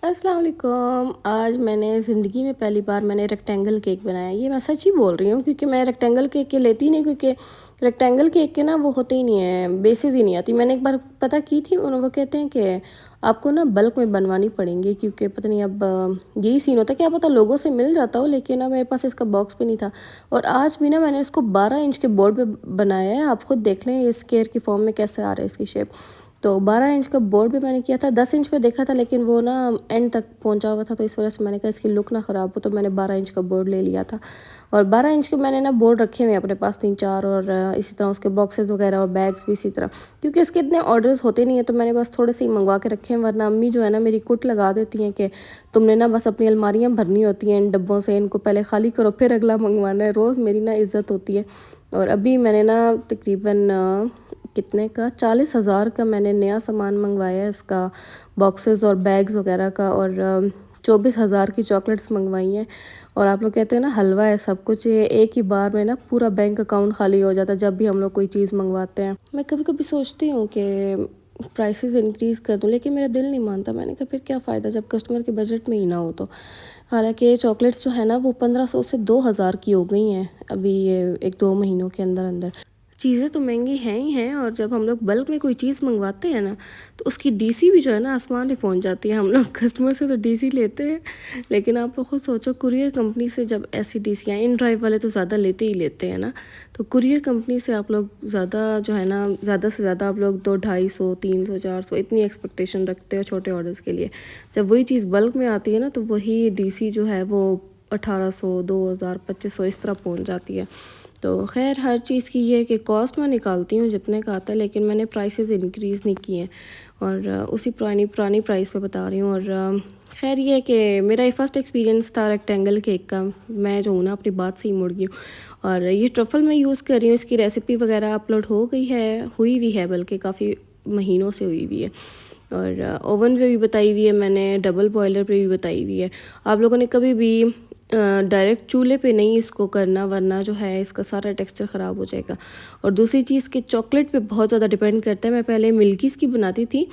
अस्सलाम वालेकुम। आज मैंने ज़िंदगी में पहली बार मैंने रेक्टेंगल केक बनाया। ये मैं सच ही बोल रही हूँ क्योंकि मैं रेक्टेंगल केक के लेती नहीं, क्योंकि रेक्टेंगल केक के ना वो होते ही नहीं है, बेसिस ही नहीं आती। मैंने एक बार पता की थी, वो कहते हैं कि आपको ना बल्क में बनवानी पड़ेंगी, क्योंकि पता नहीं अब यही सीन होता है। क्या पता लोगों से मिल जाता हो, लेकिन अब मेरे पास इसका बॉक्स भी नहीं था। और आज भी ना मैंने इसको 12 इंच के बोर्ड पे बनाया है। आप खुद देख लें ये स्क्वायर की फॉर्म में कैसे आ रहा है इसकी शेप। तो 12 इंच का बोर्ड भी मैंने किया था, 10 इंच पे देखा था, लेकिन वो ना एंड तक पहुंचा हुआ था, तो इस वजह से मैंने कहा इसकी लुक ना ख़राब हो, तो मैंने 12 इंच का बोर्ड ले लिया था। और 12 इंच के मैंने ना बोर्ड रखे हुए हैं अपने पास 3-4, और इसी तरह उसके बॉक्सेस वगैरह और बैग्स भी इसी तरह, क्योंकि इसके इतने ऑर्डर्स होते नहीं है, तो मैंने बस थोड़े से ही मंगवा के रखे हैं। वरना अम्मी जो है ना मेरी कुट लगा देती हैं कि तुमने ना बस अपनी अलमारियाँ भरनी होती हैं इन डब्बों से, इनको पहले खाली करो फिर अगला मंगवाना है। रोज़ मेरी ना इज़्ज़त होती है। और अभी मैंने ना तकरीबन कितने का 40,000 का मैंने नया सामान मंगवाया है, इसका बॉक्सेस और बैग्स वगैरह का, और 24,000 की चॉकलेट्स मंगवाई हैं। और आप लोग कहते हैं ना हलवा है सब कुछ, ये एक ही बार में ना पूरा बैंक अकाउंट खाली हो जाता है जब भी हम लोग कोई चीज़ मंगवाते हैं। मैं कभी कभी सोचती हूँ कि प्राइसेस इंक्रीज़ कर दूँ, लेकिन मेरा दिल नहीं मानता। मैंने कहा फिर क्या फ़ायदा जब कस्टमर के बजट में ही ना हो तो। हालांकि ये चॉकलेट्स जो है ना वो 1500 से 2000 की हो गई हैं अभी, ये 1-2 महीनों के अंदर अंदर। चीज़ें तो महंगी हैं ही हैं, और जब हम लोग बल्क में कोई चीज़ मंगवाते हैं ना, तो उसकी डीसी भी जो है ना आसमान पे पहुंच जाती है। हम लोग कस्टमर से तो डीसी लेते हैं, लेकिन आप लोग खुद सोचो कुरियर कंपनी से जब ऐसी डीसीयाँ, इन ड्राइव वाले तो ज़्यादा लेते ही लेते हैं ना, तो कुरियर कंपनी से आप लोग ज़्यादा जो है ना, ज़्यादा से ज़्यादा आप लोग तो 250, 300, 400 इतनी एक्सपेक्टेशन रखते हो छोटे ऑर्डर्स के लिए। जब वही चीज़ बल्क में आती है ना, तो वही डीसी जो है वो 1800, 2000, 2500 इस तरह पहुँच जाती है। तो खैर हर चीज़ की ये है कि कॉस्ट मैं निकालती हूँ जितने का आता है, लेकिन मैंने प्राइसेस इंक्रीज़ नहीं किए हैं, और उसी पुरानी पुरानी प्राइस पे बता रही हूँ। और खैर ये है कि मेरा ये फ़र्स्ट एक्सपीरियंस था रेक्टेंगल केक का। मैं जो हूँ ना अपनी बात से ही मुड़ गई हूँ। और ये ट्रफ़ल मैं यूज़ कर रही हूँ, इसकी रेसिपी वगैरह अपलोड हो गई है, हुई हुई है, बल्कि काफ़ी महीनों से हुई हुई है। और ओवन पे भी बताई हुई है मैंने, डबल बॉयलर पे भी बताई हुई है। आप लोगों ने कभी भी डायरेक्ट चूल्हे पे नहीं इसको करना, वरना जो है इसका सारा टेक्सचर ख़राब हो जाएगा। और दूसरी चीज़ कि चॉकलेट पे बहुत ज़्यादा डिपेंड करता है। मैं पहले मिल्कीज़ की बनाती थी,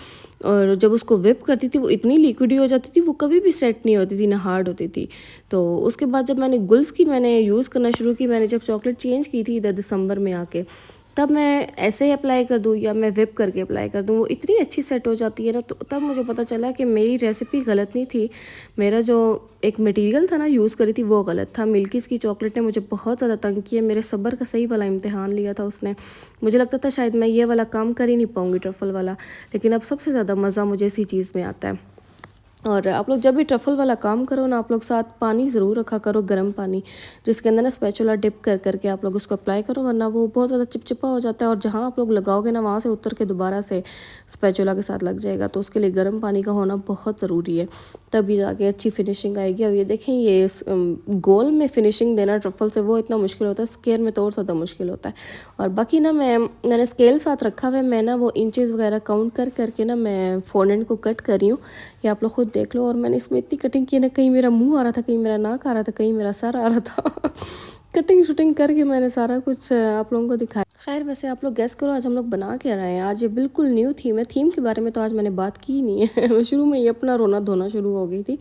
और जब उसको व्हिप करती थी वो इतनी लिक्विडी हो जाती थी, वो कभी भी सेट नहीं होती थी, ना हार्ड होती थी। तो उसके बाद जब मैंने गुल्स की मैंने यूज़ करना शुरू की, मैंने जब चॉकलेट चेंज की थी इधर दिसंबर में आके, तब मैं ऐसे ही अप्लाई कर दूँ या मैं व्हिप करके अप्लाई कर दूँ, वो इतनी अच्छी सेट हो जाती है ना। तो तब मुझे पता चला कि मेरी रेसिपी गलत नहीं थी, मेरा जो एक मटेरियल था ना यूज़ करी थी वो गलत था। मिल्कीज़ की चॉकलेट ने मुझे बहुत ज़्यादा तंग किया, मेरे सब्र का सही वाला इम्तिहान लिया था उसने। मुझे लगता था शायद मैं ये वाला काम कर ही नहीं पाऊँगी ट्रफ़ल वाला, लेकिन अब सबसे ज़्यादा मज़ा मुझे इसी चीज़ में आता है। और आप लोग जब भी ट्रफ़ल वाला काम करो ना, आप लोग साथ पानी ज़रूर रखा करो, गर्म पानी, जिसके अंदर ना स्पैचुला डिप कर करके आप लोग उसको अप्लाई करो, वरना वो बहुत ज़्यादा चिपचिपा हो जाता है, और जहाँ आप लोग लगाओगे ना वहाँ से उतर के दोबारा से स्पैचुला के साथ लग जाएगा। तो उसके लिए गर्म पानी का होना बहुत ज़रूरी है, तभी जाके अच्छी फिनिशिंग आएगी। अब ये देखें, ये गोल में फिनिशिंग देना ट्रफ़ल से वो इतना मुश्किल होता है, स्क्वायर में तो और ज़्यादा मुश्किल होता है। और बाकी ना मैंने स्केल साथ रखा हुआ है, मैं ना वो इंचेस वगैरह काउंट कर करके ना मैं फोनेंड को कट कर रही हूँ, ये आप लोग खुद देख लो। और मैंने इसमें इतनी कटिंग की ना, कहीं मेरा मुंह आ रहा था, कहीं मेरा नाक आ रहा था, कहीं मेरा सर आ रहा था कटिंग शूटिंग करके मैंने सारा कुछ आप लोगों को दिखाया। खैर वैसे आप लोग गैस करो आज हम लोग बना क्या रहे हैं। आज ये बिल्कुल न्यू थीम है, थीम के बारे में तो आज मैंने बात की ही नहीं है मैं शुरू में ही अपना रोना धोना शुरू हो गई थी।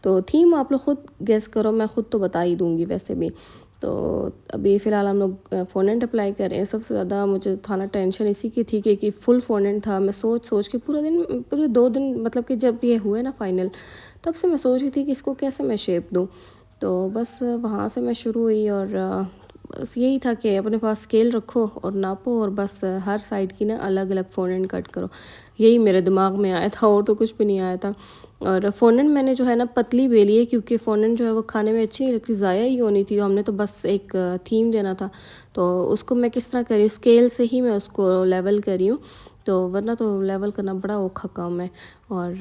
तो थीम आप लोग खुद गैस करो, मैं खुद तो बता ही दूंगी वैसे भी। तो अभी फ़िलहाल हम लोग फ़ोनेंट अप्लाई कर रहे हैं। सबसे ज़्यादा मुझे था ना टेंशन इसी की थी कि फुल फ़ोनेंट था। मैं सोच सोच के पूरा दिन, पूरे 2 दिन, मतलब कि जब ये हुए ना फाइनल, तब से मैं सोच रही थी कि इसको कैसे मैं शेप दूँ। तो बस वहाँ से मैं शुरू हुई, और बस यही था कि अपने पास स्केल रखो और नापो, और बस हर साइड की ना अलग अलग फ़ोनेंट कट करो। यही मेरे दिमाग में आया था, और तो कुछ भी नहीं आया था। और फ़ोनेंट मैंने जो है ना पतली बेली है, क्योंकि फ़ोनेंट जो है वो खाने में अच्छी नहीं लगती, ज़ाया ही होनी थी। हमने तो बस एक थीम देना था, तो उसको मैं किस तरह करी, स्केल से ही मैं उसको लेवल करी हूँ। तो वरना तो लेवल करना बड़ा औखा काम है। और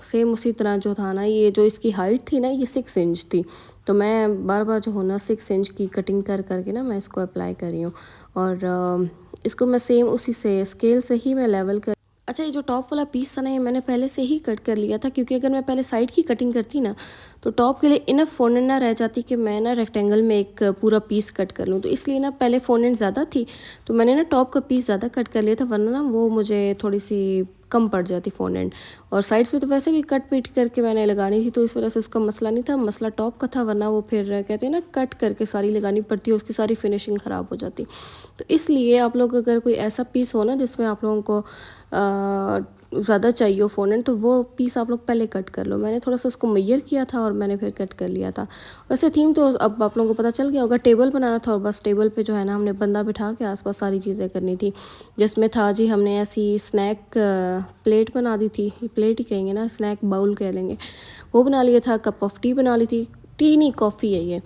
सेम उसी तरह जो था ना, ये जो इसकी हाइट थी ना, ये 6 इंच थी। तो मैं बार बार जो हो ना 6 इंच की कटिंग कर करके ना मैं इसको अप्लाई कर रही हूँ। और इसको मैं सेम उसी से स्केल से ही मैं लेवल कर। अच्छा, ये जो टॉप वाला पीस था ना, ये मैंने पहले से ही कट कर लिया था, क्योंकि अगर मैं पहले साइड की कटिंग करती ना, तो टॉप के लिए इनफ फोनेंट ना रह जाती कि मैं ना रेक्टेंगल में एक पूरा पीस कट कर लूँ। तो इसलिए ना पहले फोनेंट ज़्यादा थी, तो मैंने ना टॉप का पीस ज़्यादा कट कर लिया था, वरना ना वो मुझे थोड़ी सी कम पड़ जाती फ़ॉन्डेंट। और साइड्स पे तो वैसे भी कट पीट करके मैंने लगानी थी, तो इस वजह से उसका मसला नहीं था, मसला टॉप का था, वरना वो फिर कहते हैं ना कट करके सारी लगानी पड़ती है, उसकी सारी फिनिशिंग ख़राब हो जाती। तो इसलिए आप लोग अगर कोई ऐसा पीस हो ना जिसमें आप लोगों को ज़्यादा चाहिए हो फ़ॉन्डेंट, तो वो पीस आप लोग पहले कट कर लो। मैंने थोड़ा सा उसको मेजर किया था और मैंने फिर कट कर लिया था। वैसे थीम तो अब आप लोगों को पता चल गया होगा, टेबल बनाना था और बस टेबल पे जो है ना हमने बंदा बिठा के आसपास सारी चीज़ें करनी थी। जिसमें था जी हमने ऐसी स्नैक प्लेट बना दी थी, प्लेट ही कहेंगे ना, स्नैक बाउल कह लेंगे, वो बना लिया था। कप ऑफ टी बना ली थी, टी नहीं कॉफ़ी है ये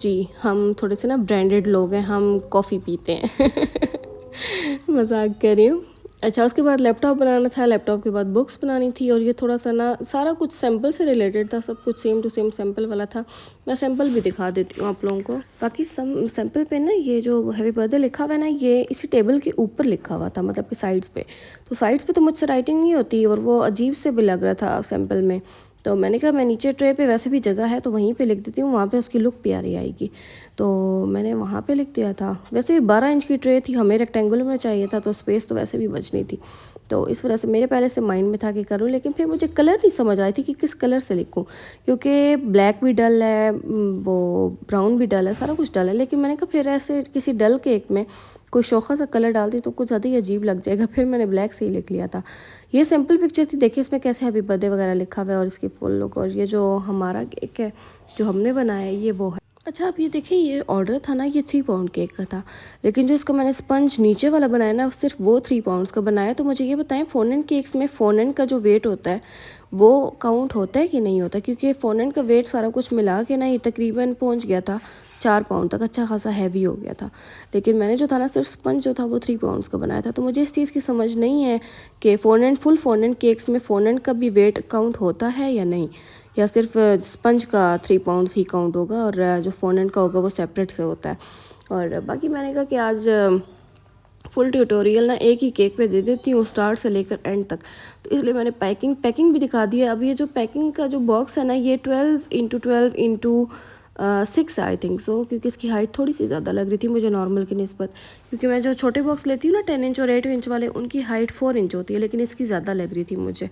जी, हम थोड़े से ना ब्रांडेड लोग हैं, हम कॉफ़ी पीते हैं मजाक कर रही हूँ। अच्छा, उसके बाद लैपटॉप बनाना था, लैपटॉप के बाद बुक्स बनानी थी, और ये थोड़ा सा ना सारा कुछ सैम्पल से रिलेटेड था, सब कुछ सेम टू सेम सैम्पल वाला था। मैं सैम्पल भी दिखा देती हूँ आप लोगों को। बाकी सैम्पल पे ना ये जो हैप्पी बर्थडे लिखा हुआ है ना, ये इसी टेबल के ऊपर लिखा हुआ था, मतलब कि साइड्स पे। तो साइड्स पे तो मुझसे राइटिंग नहीं होती और वो अजीब से भी लग रहा था सैम्पल में। तो मैंने कहा मैं नीचे ट्रे पे वैसे भी जगह है तो वहीं पे लिख देती हूँ, वहाँ पे उसकी लुक प्यारी आएगी। तो मैंने वहाँ पे लिख दिया था। वैसे भी 12 इंच की ट्रे थी, हमें रेक्टेंगुलर में चाहिए था, तो स्पेस तो वैसे भी बचनी थी। तो इस वजह से मेरे पहले से माइंड में था कि करूँ, लेकिन फिर मुझे कलर नहीं समझ आई थी कि किस कलर से लिखूँ, क्योंकि ब्लैक भी डल है, वो ब्राउन भी डल है, सारा कुछ डल है। लेकिन मैंने कहा फिर ऐसे किसी डल केक में कोई शौखा सा कलर डाल दी तो कुछ ज़्यादा ही अजीब लग जाएगा, फिर मैंने ब्लैक से ही लिख लिया था। ये सिंपल पिक्चर थी, देखिए इसमें कैसे हैप्पी बर्थडे वगैरह लिखा हुआ है और इसकी फुल लुक। और ये जो हमारा केक है जो हमने बनाया है ये वो है। अच्छा, आप ये देखिए, ये ऑर्डर था ना, ये 3 पाउंड केक का था, लेकिन जो इसका मैंने स्पंज नीचे वाला बनाया ना सिर्फ वो 3 पाउंड्स का बनाया। तो मुझे ये बताएं, फ़ॉन्डेंट केक्स में फ़ॉन्डेंट का जो वेट होता है वो काउंट होता है कि नहीं होता? क्योंकि फ़ॉन्डेंट का वेट सारा कुछ मिला के ना ये तकरीबन पहुंच गया था 4 पाउंड तक, अच्छा खासा हैवी हो गया था। लेकिन मैंने जो था ना सिर्फ स्पंज जो था वो 3 पाउंड्स का बनाया था। तो मुझे इस चीज़ की समझ नहीं है कि फुल फ़ॉन्डेंट केक्स में फ़ॉन्डेंट का भी वेट काउंट होता है या नहीं, या सिर्फ स्पंज का 3 पाउंड्स ही काउंट होगा और जो फ़ॉन्डेंट का होगा वो सेपरेट से होता है। और बाकी मैंने कहा कि आज फुल ट्यूटोरियल ना एक ही केक पे दे देती हूँ, स्टार्ट से लेकर एंड तक। तो इसलिए मैंने पैकिंग भी दिखा दी है। अब ये जो पैकिंग का जो बॉक्स है ना, ये 12x12x6 आई थिंक सो, क्योंकि इसकी हाइट थोड़ी सी ज़्यादा लग रही थी मुझे नॉर्मल की निस्बत। क्योंकि मैं जो छोटे बॉक्स लेती हूँ ना 10 इंच और 8 इंच वाले, उनकी हाइट 4 इंच होती है, लेकिन इसकी ज़्यादा लग रही थी मुझे।